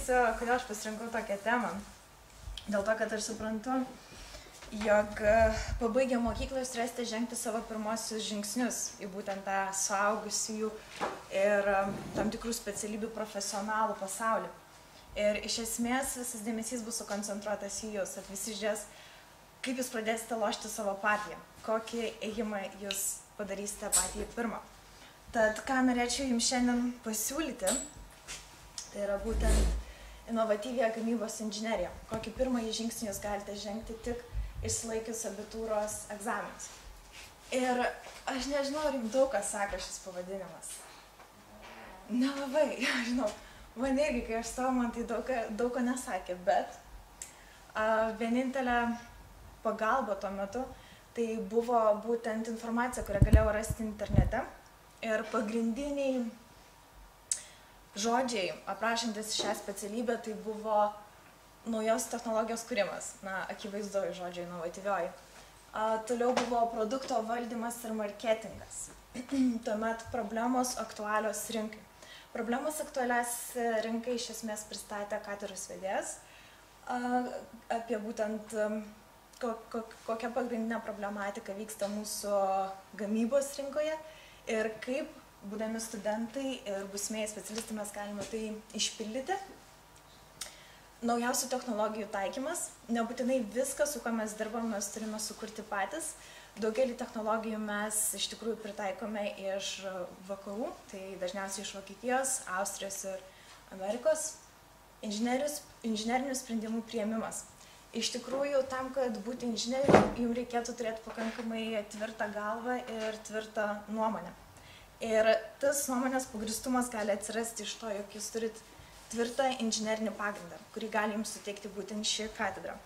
pasakysiu, kodėl aš pasirinkau tokią temą. Dėl to, kad aš suprantu, jog pabaigę mokyklą jūs turėsite žengti savo pirmosius žingsnius į būtent tą suaugusiųjų ir tam tikrų specialybių profesionalų pasaulį. Ir iš esmės visas dėmesys bus sukoncentruotas į jūs, kad visi žiūrės, kaip jūs pradėsite lošti savo partiją, kokį ėjimą jūs padarysite patį pirmą. Tad ką norėčiau jums šiandien pasiūlyti, tai yra būtent inovatyvią gamybos inžineriją. Kokį pirmąjį žingsnį jūs galite žengti tik išsilaikius abitūros egzaminus. Ir aš nežinau, ar jums daug kas sako šis pavadinimas. Nelabai, žinau. Man irgi, kai aš stovau, man tai daug ko nesakė, bet vienintelė pagalba tuo metu tai buvo būtent informacija, kurią galėjau rasti internete. Ir pagrindiniai žodžiai, aprašantis šią specialybę, tai buvo naujos technologijos kūrimas. Na, akivaizdoji žodžiai, inovatyvioji. Toliau buvo produkto valdymas ir marketingas. Tuomet problemos aktualios rinkai. Problemos aktualias rinkai iš esmės pristatė katedros vedėjas apie būtent kokia pagrindinė problematika vyksta mūsų gamybos rinkoje ir kaip, būdami studentai ir būsimieji specialistai, mes galime tai išpildyti. Naujausių technologijų taikymas. Nebūtinai viską, su kuo mes dirbame, mes turime sukurti patys. Daugelį technologijų mes iš tikrųjų pritaikome iš vakarų, tai dažniausiai iš Vokietijos, Austrijos ir Amerikos. Inžinerinių sprendimų priėmimas. Iš tikrųjų, tam, kad būti inžinieriu, jums reikėtų turėti pakankamai tvirtą galvą ir tvirtą nuomonę. Ir tas nuomonės pagristumas gali atsirasti iš to, jog jūs turit tvirtą inžinerinį pagrindą, kurį gali jums suteikti būtent ši katedra.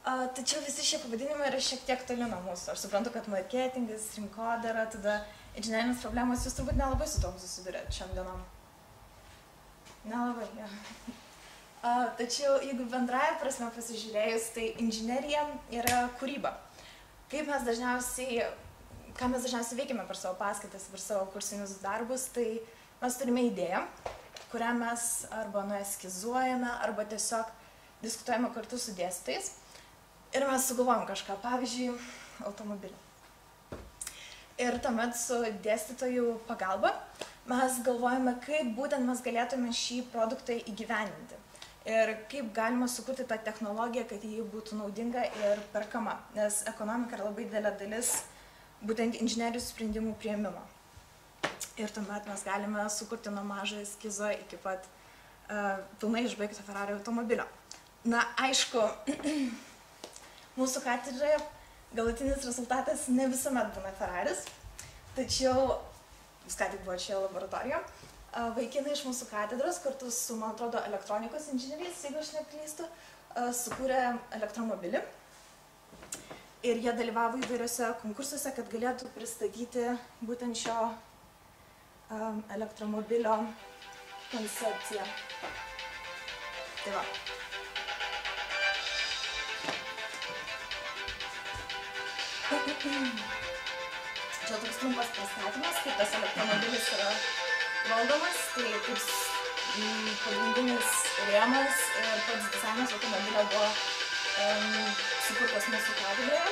Tačiau visi šie pavadinimai yra šiek tiek toli nuo mūsų. Aš suprantu, kad marketingas, rinkodara, tada inžinerinės problemos, jūs turbūt nelabai su tom susidurėt šiom dienom. Nelabai, ja. Tačiau jeigu bendraja prasme pasižiūrėjus, tai inžinerija yra kūryba. Ką mes dažniausiai veikiame per savo paskaitas, per savo kursinius darbus, tai mes turime idėją, kurią mes arba nueskizuojame, arba tiesiog diskutuojame kartu su dėstytojais ir mes sugalvojam kažką, pavyzdžiui, automobilį. Ir tuomet su dėstytojų pagalba mes galvojame, kaip būtent mes galėtume šį produktą įgyvendinti ir kaip galima sukurti tą technologiją, kad ji būtų naudinga ir perkama, nes ekonomika yra labai didelė dalis būtent inžinierių sprendimų priėmimo. Ir tuomet mes galime sukurti nuo mažo eskizo iki pat pilnai išbaigto Ferrari automobilio. Na, aišku, mūsų katedroje galutinis rezultatas ne visuomet būna Ferraris, tačiau, jūs ką tik buvo šioje laboratorijoje, vaikinai iš mūsų katedros kartu su, man atrodo, elektronikos inžinieriais, jeigu aš neklystu, sukūrė elektromobilį. Ir jie dalyvavo įvairiuose konkursuose, kad galėtų pristatyti būtent šio elektromobilio koncepciją. Tai va. Čia toks trumpas pristatymas, kaip tas elektromobilis yra valdomas, tai kaip pagrindinis rėmas ir pats dizainas automobilio buvo sukurtas mūsų katedroje.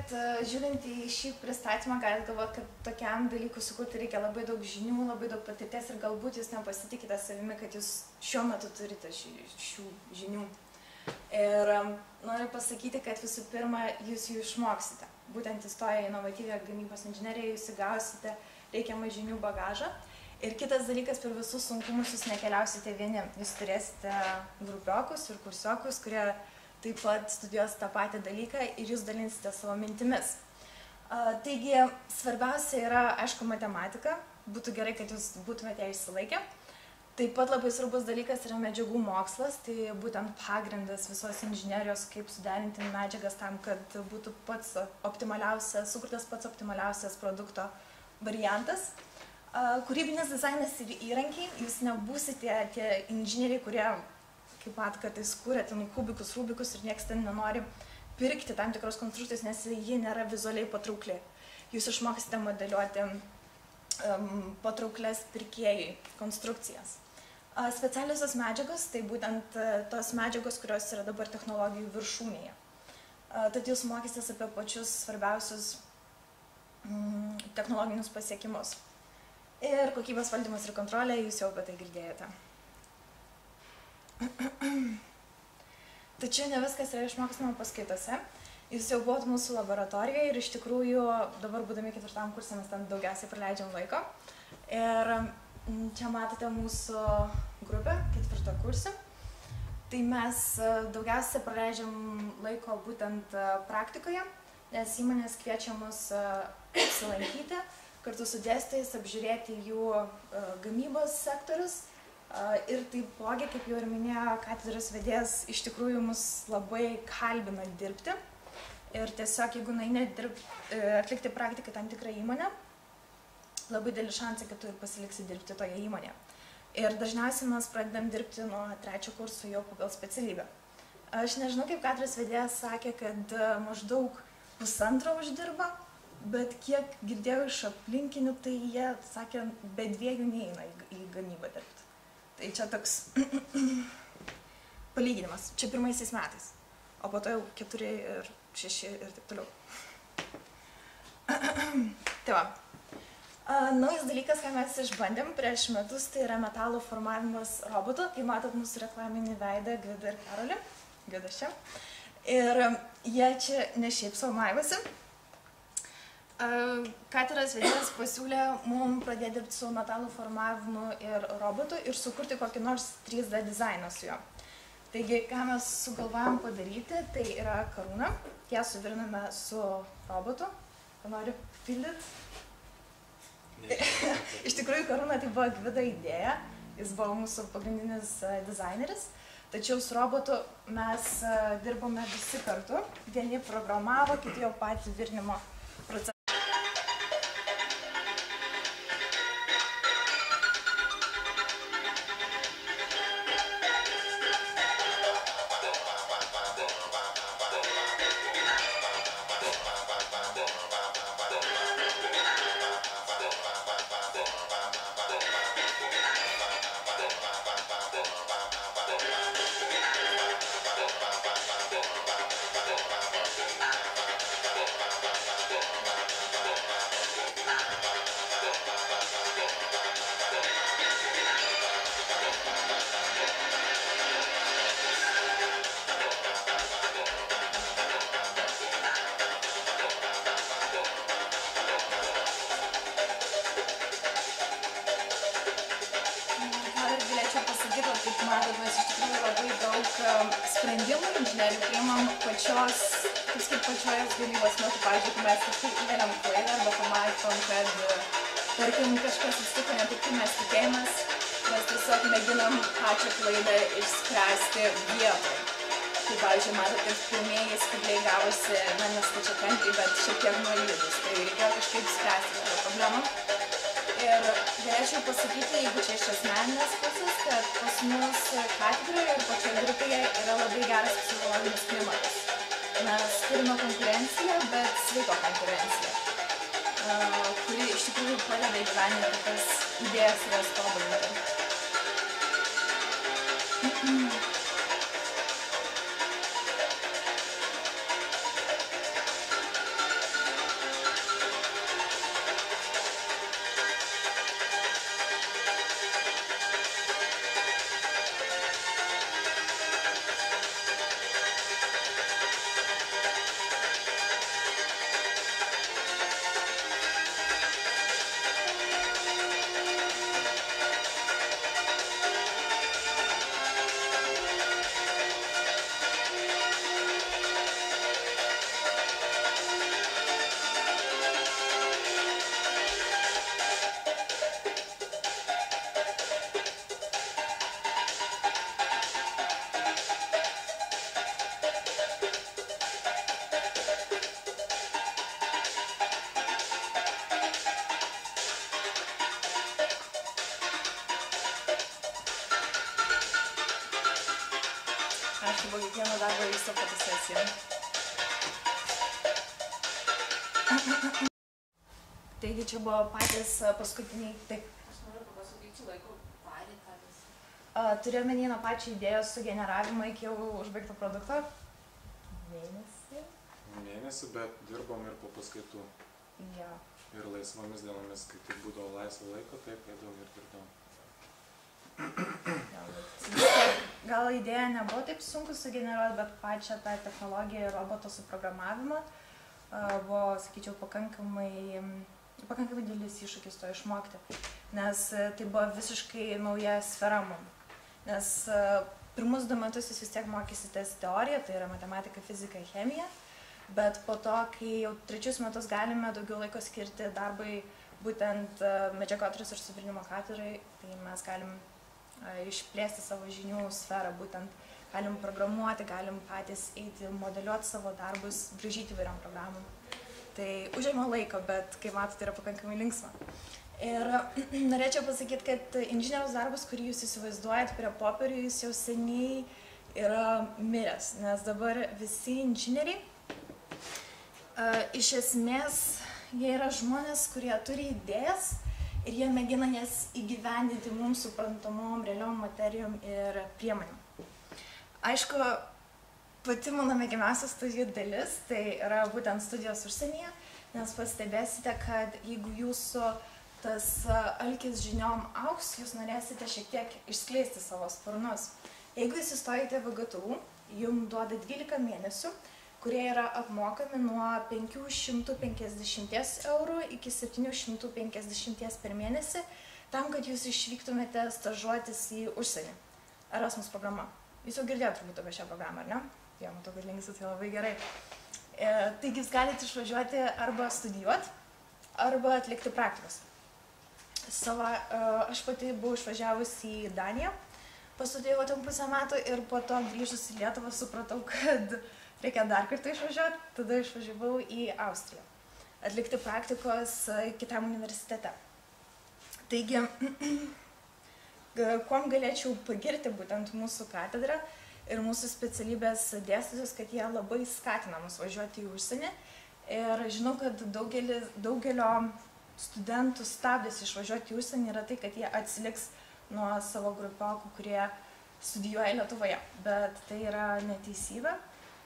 kad žiūrint į šį pristatymą, galite galvoti, kad tokiam dalykui sukurti reikia labai daug žinių, labai daug patirties ir galbūt jūs nepasitikite savimi, kad jūs šiuo metu turite šių žinių. Ir noriu pasakyti, kad visų pirma, jūs jų išmoksite. Būtent įstoję į inovatyvią gamybos inžineriją, jūs įgausite reikiamą žinių bagažą. Ir kitas dalykas, per visus sunkumus jūs nekeliausite vieni. Jūs turėsite grupiokus ir kursiokus, kurie taip pat studijuos tą patį dalyką ir jūs dalinsite savo mintimis. Taigi, svarbiausia yra, aišku, matematika. Būtų gerai, kad jūs būtumėte ją išsilaikę. Taip pat labai svarbus dalykas yra medžiagų mokslas, tai būtent pagrindas visos inžinerijos, kaip suderinti medžiagas tam, kad būtų sukurtas pats optimaliausias produkto variantas. Kūrybinis dizainas ir įrankiai, jūs nebūsite tie inžinieriai, kurie, kaip pat, kad jūs kūrėte kubikus, rubikus ir niekas ten nenori pirkti tam tikros konstrukcijos, nes ji nėra vizualiai patraukli. Jūs išmoksite modeliuoti patrauklės pirkėjai konstrukcijas. Specialiosios medžiagos, tai būtent tos medžiagos, kurios yra dabar technologijų viršūnėje. Tad jūs mokysitės apie pačius svarbiausius technologinius pasiekimus. Ir kokybės valdymas ir kontrolė, jūs jau apie tai girdėjote. Tačiau ne viskas yra išmokstama paskaitose. Jūs jau buvot mūsų laboratorijoje ir iš tikrųjų dabar būdami 4. kurse mes ten daugiausiai praleidžiam laiko. Ir čia matote mūsų grupę 4. kursų. Tai mes daugiausiai praleidžiam laiko būtent praktikoje, nes įmonės kviečia mus apsilankyti, kartu su dėstytojais apžiūrėti jų gamybos sektorius. Ir taipogi, kaip jau ir minėjo katedros vedėjas, iš tikrųjų mus labai kalbina dirbti. Ir tiesiog, jeigu nueini atlikti praktiką tam tikrą įmonę, labai dideli šansai, kad tu ir pasiliksi dirbti toje įmonėje. Ir dažniausiai mes pradedam dirbti nuo 3. kurso jau pagal specialybę. Aš nežinau, kaip katedros vedėjas sakė, kad maždaug 1,5 uždirba, bet kiek girdėjau iš aplinkinių, tai jie sakė, be 2 neina į gamybą dirbti. Tai čia toks palyginimas. Čia 1 metais, o po to jau 4 ir 6 ir taip toliau. Tai va. Naujas dalykas, ką mes išbandėm prieš metus, tai yra metalų formavimas robotų. Kai matot mūsų reklaminį veidą, Gvidą ir Karolį. Gvidas čia. Ir jie čia ne šiaip sau maivosi. Katedros vedėjas pasiūlė mums pradėti dirbti su metalų formavimu ir robotu ir sukurti kokį nors 3D dizainą su juo. Taigi, ką mes sugalvojom padaryti, tai yra karūna. Ją suviriname su robotu. Ką nori pildyti? Iš tikrųjų, karūna tai buvo Gvido idėja. Jis buvo mūsų pagrindinis dizaineris. Tačiau su robotu mes dirbome visi kartu. Vieni programavo, kiti jau patį virinimo procesą. Kaip matot, mes iš tikrųjų labai daug sprendimų inžinierių priimam pačios gamybos metu. Pavyzdžiui, kai mes kažkaip įvėliam klaidą arba pamatom, kad, tarkim, kažkas atsitiko ne taip, kaip mes tikėjomės, mes tiesiog mėginam pačią klaidą išspręsti vietoje. Tai, pavyzdžiui, matot, kad pirmieji spygliai gavosi, ne stačiakampiai, bet šiek tiek nuolydus. Tai reikėjo kažkaip spręsti tą problemą. Ir galėčiau pasakyti, jeigu čia iš asmeninės pusės, kad pas mus katedroje ir pačioje grupėje yra labai geras psichologinis klimatas. Mes turime konkurenciją, bet sveiko konkurenciją, kuri iš tikrųjų padeda įgyvendinti tas idėjas ir jas tobulinti. aišku, buvo kiekvieno darbo vyksta fotosesija. Taigi čia buvo patys paskutiniai, taip. Aš noriu papasakyti, laiko darė tą visą. Turiu menį nuo pačio idėjos sugeneravimo iki jau užbaigto produkto. Mėnesį, bet dirbom ir po paskaitų. Jo. Ir laisvomis dienomis, kai tik būdavo laisvo laiko, taip eidavom ir dirbdavom. Gal idėja nebuvo taip sunku sugeneruoti, bet pačią tą technologiją ir roboto suprogramavimą buvo, sakyčiau, pakankamai didelis iššūkis to išmokti. Nes tai buvo visiškai nauja sfera mums. Nes pirmus 2 metus jūs vis tiek mokysitės teoriją, tai yra matematika, fizika, chemija. Bet po to, kai jau 3 metus galime daugiau laiko skirti darbai būtent medžiagotyros ir suvirinimo katedrai, tai mes galim išplėsti savo žinių sferą, būtent galim programuoti, galim patys eiti, modeliuoti savo darbus, braižyti įvairiom programom. Tai užima laiko, bet kaip matote, yra pakankamai linksma. Ir norėčiau pasakyti, kad inžinieriaus darbas, kurį jūs įsivaizduojat prie popierių, jis jau seniai yra miręs, nes dabar visi inžinieriai iš esmės jie yra žmonės, kurie turi idėjas ir jie mėgina jas įgyvendinti mums suprantamom, realiom materijom ir priemonėm. Aišku, pati mano mėgiamiausia studijų dalis tai yra būtent studijos užsienyje, nes pastebėsite, kad jeigu jūsų tas alkis žiniom augs, jūs norėsite šiek tiek išskleisti savo sparnus. Jeigu jūs įstojate VGTU, jums duoda 12 mėnesių, kurie yra apmokami nuo 550 eurų iki 750 per mėnesį, tam, kad jūs išvyktumėte stažuotis į užsienį. Erasmus programa. Jūs jau girdėjote turbūt apie šią programą, ar ne? Jo, matau, kad linksit, tai labai gerai. Taigi jūs galite išvažiuoti arba studijuoti, arba atlikti praktikos. Aš pati buvau išvažiavusi į Daniją, pastudijavau ten pusę metų ir po to grįžus į Lietuvą supratau, kad reikia dar kartą išvažiuoti, tada išvažiavau į Austriją, atlikti praktikos kitam universitete. Taigi, kuom galėčiau pagirti būtent mūsų katedrą ir mūsų specialybės dėstytojus, kad jie labai skatina mus važiuoti į užsienį. Ir žinau, kad daugelio studentų stabdis išvažiuoti į užsienį yra tai, kad jie atsiliks nuo savo grupiokų, kurie studijuoja Lietuvoje. Bet tai yra neteisybė.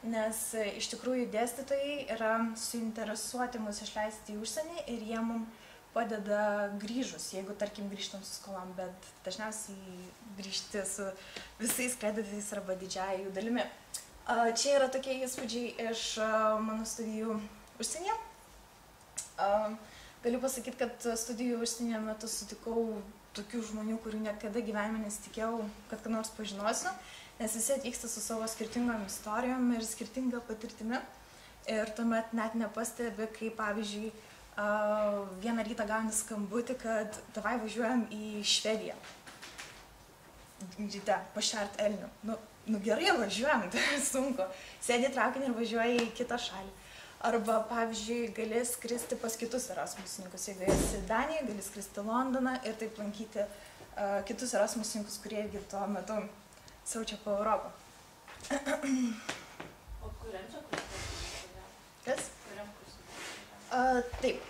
Nes iš tikrųjų dėstytojai yra suinteresuoti mus išleisti į užsienį ir jie mums padeda grįžus, jeigu tarkim grįžtam su skolom, bet dažniausiai grįžti su visais kreditais arba didžiąja jų dalimi. Čia yra tokie įspūdžiai iš mano studijų užsienyje. Galiu pasakyti, kad studijų užsienyje metu sutikau tokių žmonių, kurių niekada gyvenime nesitikėjau, kad ką nors pažinosiu. Nes visi atvyksta su savo skirtingom istorijom ir skirtinga patirtimi. Ir tuomet net nepastebi, kaip pavyzdžiui, vieną rytą gauni skambutį, kad davai važiuojam į Švediją. Ryte, pašert elnių. Nu gerai, važiuojam, tai sunku. Sėdi traukinį ir važiuoji į kitą šalį. Arba, pavyzdžiui, gali skristi pas kitus erasmusininkus. Jeigu esi Danija, gali skristi į Londoną ir taip lankyti kitus erasmusininkus, kurie irgi tuo metu siaučia po Europą. O kuriam čia kursui? Kas? Kuriam kursui? Taip,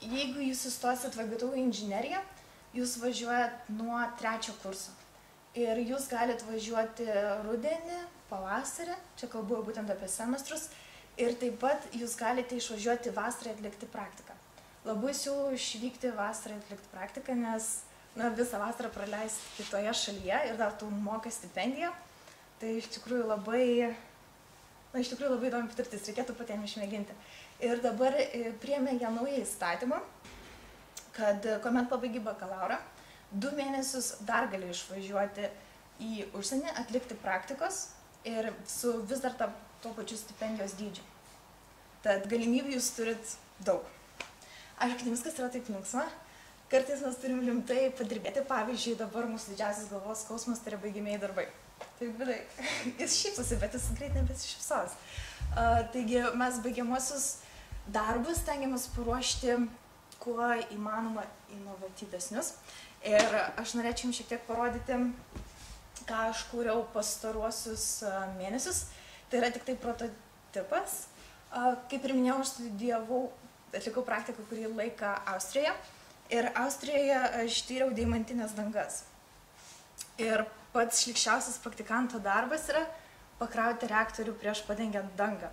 jeigu jūs įstosit VGTU inžineriją, jūs važiuojat nuo 3 kurso. Ir jūs galite važiuoti rudenį, pavasarį, čia kalbu būtent apie semestrus, ir taip pat jūs galite išvažiuoti vasarą atlikti praktiką. Labai siūlau išvykti vasarą atlikti praktiką, nes visą vasarą praleisti kitoje šalyje ir dar tu moka stipendiją. Tai iš tikrųjų labai įdomi patirtis, reikėtų patiems išmėginti. Ir dabar priėmė jie naują įstatymą, kad kuomet pabaigi bakalaurą, 2 mėnesius dar gali išvažiuoti į užsienį, atlikti praktikos ir su vis dar tuo pačiu stipendijos dydžiu. Tad galimybių jūs turit daug. Aišku, ne viskas yra taip linksma. Kartais mes turim rimtai padirbėti. Pavyzdžiui, dabar mūsų didžiausias galvos skausmas tai yra baigiamieji darbai. Taip, bet jis šypsosi, bet jis greit nebesišypsos. Taigi mes baigiamuosius darbus stengiamės paruošti kuo įmanoma inovatyvesnius. Ir aš norėčiau jums šiek tiek parodyti ką aš kūriau pastaruosius mėnesius. Tai yra tik tai prototipas. Kaip ir minėjau, aš atlikau praktiką kurį laiką Austrijoje. Ir Austrijoje aš tyriau deimantinės dangas. Ir pats šlykščiausias praktikanto darbas yra pakrauti reaktorių prieš padengiant dangą.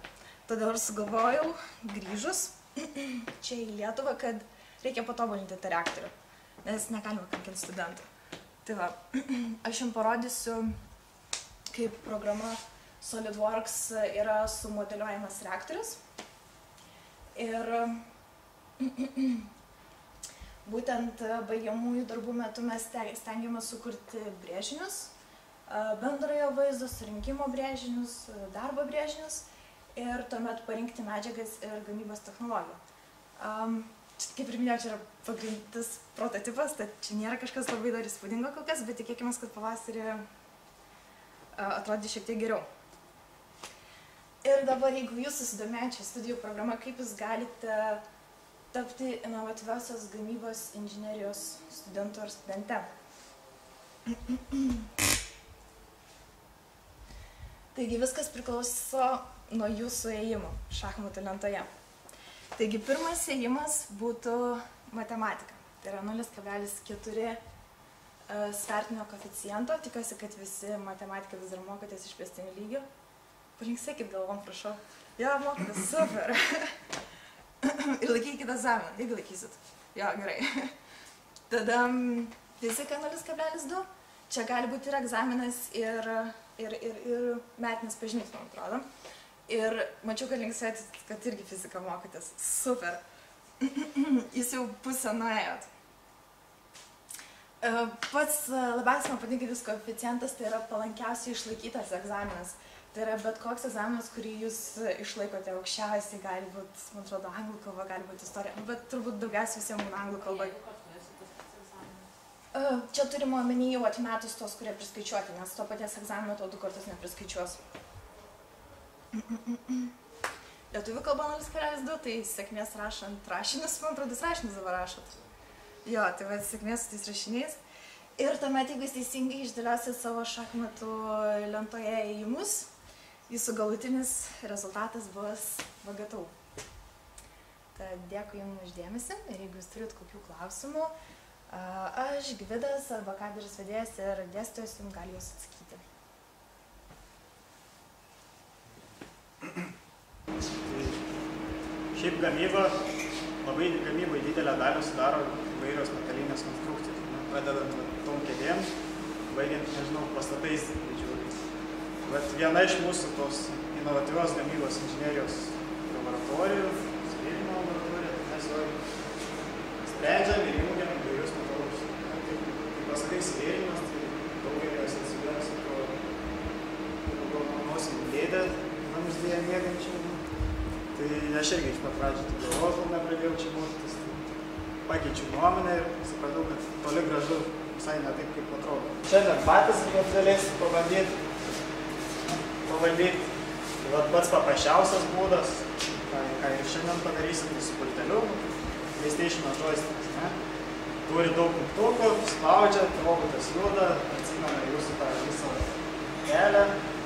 Todėl ir sugalvojau, grįžus čia į Lietuvą, kad reikia patobulinti tą reaktorių, nes negalima kankinti studentų. Tai va, aš jums parodysiu, kaip programa SolidWorks yra sumodeliuojamas reaktorius. Ir būtent baigiamųjų darbų metu mes stengiamės sukurti brėžinius, bendrojo vaizdo surinkimo brėžinius, darbo brėžinius ir tuomet parinkti medžiagas ir gamybos technologiją. Kaip ir minėjau, čia yra pagrindinis prototipas, tad čia nėra kažkas labai dar įspūdingo kol kas, bet tikėkime, kad pavasarį atrodys šiek tiek geriau. Ir dabar, jeigu jūs susidomėjote studijų programą, kaip jūs galite tapti inovatyviosios gamybos inžinerijos studentu ar studente. Taigi viskas priklauso nuo jūsų ėjimo šachmatų lentoje. Taigi pirmas ėjimas būtų matematika. Tai yra 0,4 svertinio koeficiento. Tikiuosi, kad visi matematiką vis dar mokotės išplėstiniu lygiu. Palinksėkit galvom, prašau. Jo, mokotės, super. Ir laikykit egzaminą, jeigu laikysit. Jo, gerai. Tada fizika 0,2. Čia gali būti ir egzaminas, ir metinis pažymys, man atrodo. Ir mačiau, kad linksėtit, kad irgi fiziką mokotės. Super. Jūs jau pusę nuėjot. Pats labiausiai man patinkantis koeficientas tai yra palankiausiai išlaikytas egzaminas. Tai yra bet koks egzaminas, kurį jūs išlaikote aukščiausiai, gali būti, man atrodo, anglų kalba, gali būti istorija, bet turbūt daugiausiai visiems būna anglų kalba. Čia turime omeny jau atmetus tos, kurie priskaičiuoti, nes to paties egzamino to 2 kartus nepriskaičiuos. Lietuvių kalba 0,2, tai sėkmės rašant rašinius, man atrodo, rašinius dabar rašot. Jo, tai va, sėkmės su tais rašiniais. Ir tuomet, jeigu jūs teisingai išdėliosit savo šachmatų lentoje ėjimus, jūsų galutinis rezultatas bus VGTU. Tad dėkui jums už dėmesį ir jeigu jūs turit kokių klausimų, aš, gvidas arba katedros vedėjas ir dėstytojas jums gali jūs atsakyti. Šiaip labai gamybai didelę dalį sudaro įvairios metalinės konstrukcijos. Pradedant tom kėdėm, baigiant, nežinau, pastatais didžiuliais. Bet viena iš mūsų tos inovatyvios gamybos inžinerijos laboratorijų, civilinio laboratorija, mes jau sprendžiam ir jungiam įvairius metodus. Kaip pasakai, svėrimas, tai daugelis atsigiams to nosim lėdę, namsdėje mėgančią. Tai aš irgi iš pat pradžių tik galvos, kol nepradėjau čia mokytis. Pakeičiau nuomonę ir supratau, kad toli gražu visai ne taip, kaip atrodo. Šiandien patys galėsit pabandyti. Tai pats paprasčiausias būdas, ką ir šiandien padarysim, tai su pulteliu, PlayStation joystickas. Turi daug mygtukų, spaudžiat, robotas juda, atsimena jūsų tą visą kelią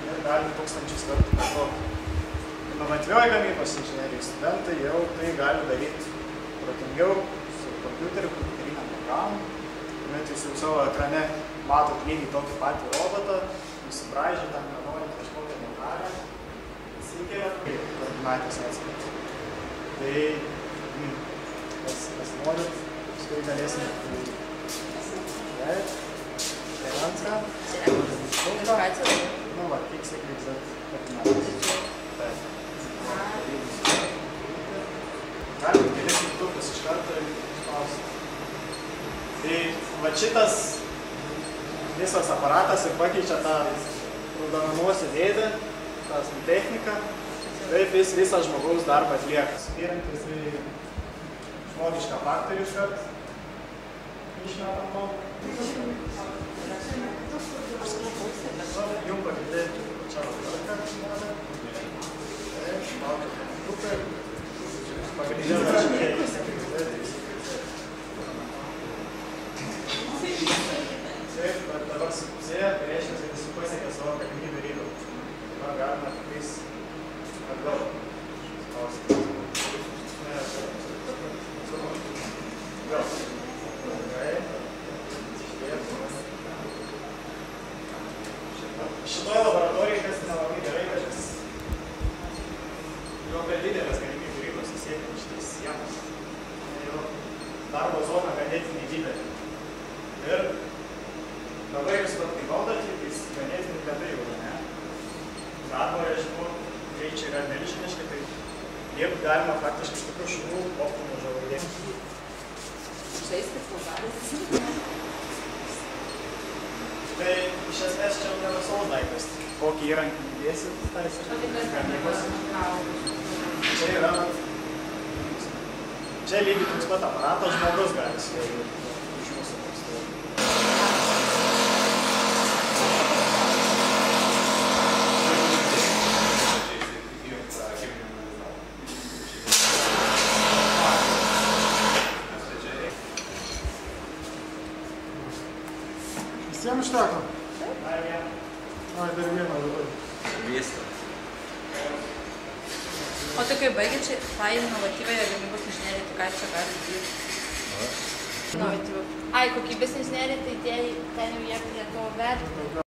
ir gali tūkstančius kartų patroti. Inovatyvioji gamybos inžinerijos studentai jau tai gali daryti protingiau su kompiuteriu, kompiuteriniam programom. Tuomet jūs jau savo ekrane matot lygiai tokį patį robotą, nusibraižę tam nenorint kažkokią detalę, įsikelia koordinatės atskiras. Tai, kas norit, paskui galėsime Revanska. Nu va, tiksliai klikzat koordinatės. Galim kelis mygtukus iš karto ir spausti. Tai va šitas visas aparatas ir pakeičia tą raudonanosią vėdę, tą techniką, taip jis visą žmogaus darbą atlieka. Įrankis tai žmogišką faktorių iškart išmetam to. Jum pagirdėti čia vakarą. Taip, dabar su pusėje, tai reiškia, kad darbo zona ganėtinai didelė. Ir dabar jūs kai valdote, tai ganėtinai ledai jau, ne? Darbo režimu greičiai yra milžiniški, tai jeigu galima faktiškai iš tokių šunų optimų žaudėti. Žaisti saugalis. Tai iš esmės čia universalus daiktas. Kokį įrankį įdėsit, tai gamybos. Čia yra, čia lygiai toks pat aparatas žmogus gali su jau iš mūsų konstruoti. Visiems užteko? Dar vieną. Ai, dar vieną dabar. Viską. O tai kai baigėt čia tą inovatyvąją gamybos inžineriją, tai ką čia gali dirbti? Inovatyvų. Ai, kokybės inžineriją, tai ten jau jie prie to vertina.